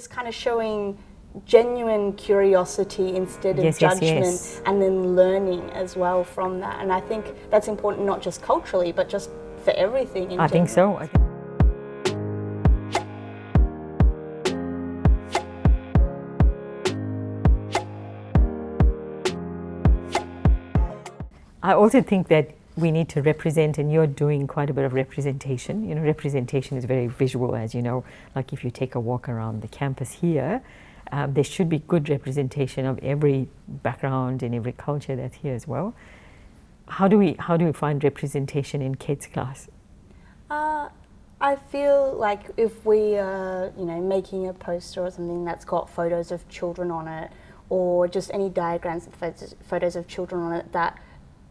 just kind of showing genuine curiosity instead of judgment, and then learning as well from that. And I think that's important, not just culturally, but just for everything in general. think so. I also think that we need to represent, and you're doing quite a bit of representation. You know, representation is very visual, as you know. Like if you take a walk around the campus here, there should be good representation of every background and every culture that's here as well. How do we find representation in Kate's class? I feel like if we are, making a poster or something that's got photos of children on it, or just any diagrams with photos of children on it, that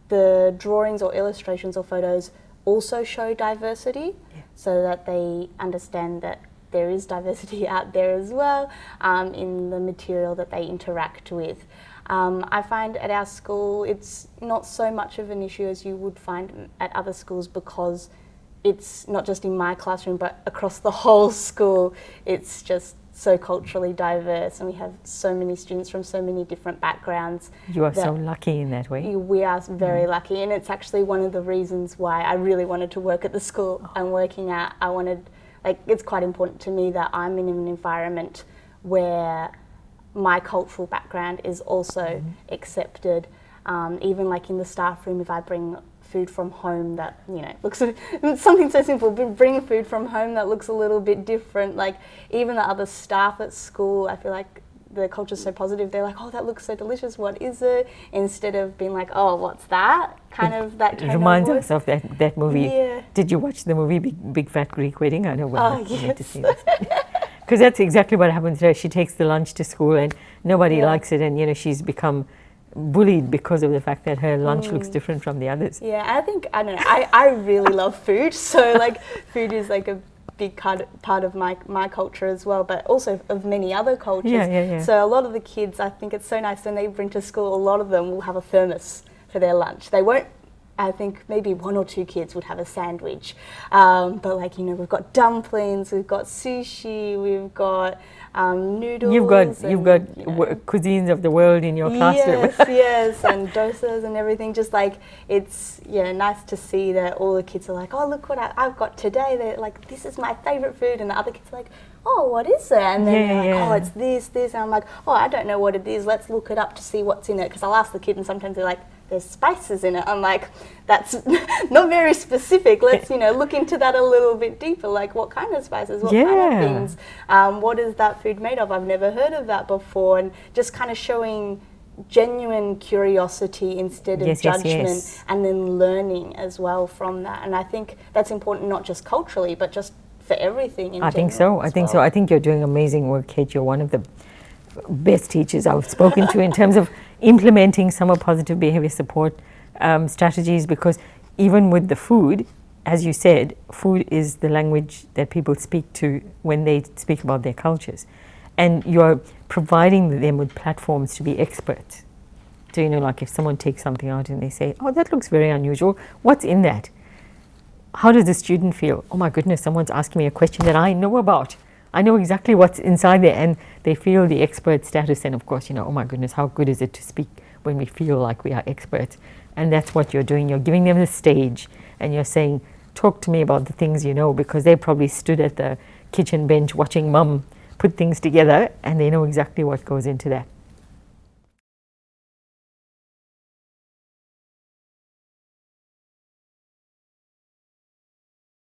the drawings or illustrations or photos also show diversity, so that they understand that there is diversity out there as well in the material that they interact with. I find at our school it's not so much of an issue as you would find at other schools, because it's not just in my classroom but across the whole school. It's just so culturally diverse, and we have so many students from so many different backgrounds. You are so lucky in that way. We are very lucky, and it's actually one of the reasons why I really wanted to work at the school I'm working at. It's quite important to me that I'm in an environment where my cultural background is also accepted. Even like in the staff room, if I bring food from home that, looks something so simple, but bring food from home that looks a little bit different. Like even the other staff at school, I feel like the culture's so positive. They're like, oh, that looks so delicious, what is it? Instead of being like, oh, what's that? It reminds us of that movie. Yeah. Did you watch the movie Big Fat Greek Wedding? I know you need to see this. Because that's exactly what happens to her. She takes the lunch to school and nobody likes it, and she's become bullied because of the fact that her lunch looks different from the others. Yeah, I don't know. I really love food, so food is a big part of my culture as well, but also of many other cultures. Yeah. So a lot of the kids, I think it's so nice when they bring to school, a lot of them will have a thermos for their lunch. They won't, I think maybe one or two kids would have a sandwich, but we've got dumplings, we've got sushi, we've got noodles. You've got cuisines of the world in your classroom. Yes, and dosas and everything. Just it's nice to see that all the kids are like, oh, look what I've got today. They're like, this is my favourite food, and the other kids are like, oh, what is it? And then they're like, oh, it's this, and I'm like, oh, I don't know what it is. Let's look it up to see what's in it, because I'll ask the kid, and sometimes they're like, there's spices in it. I'm like, that's not very specific. Let's, look into that a little bit deeper. Like, what kind of spices? What kind of things? What is that food made of? I've never heard of that before. And just kind of showing genuine curiosity instead of judgment, and then learning as well from that. And I think that's important, not just culturally, but just for everything in general. I think so. I think you're doing amazing work, Kate. You're one of the best teachers I've spoken to in terms of implementing summer positive behavior support strategies, because even with the food, as you said, food is the language that people speak to when they speak about their cultures, and you're providing them with platforms to be experts. So if someone takes something out and they say, oh, that looks very unusual, what's in that? How does the student feel? Oh my goodness, someone's asking me a question that I know about. I know exactly what's inside there, and they feel the expert status. And of course, oh my goodness, how good is it to speak when we feel like we are experts? And that's what you're doing. You're giving them the stage, and you're saying, talk to me about the things you know, because they probably stood at the kitchen bench watching mum put things together, and they know exactly what goes into that.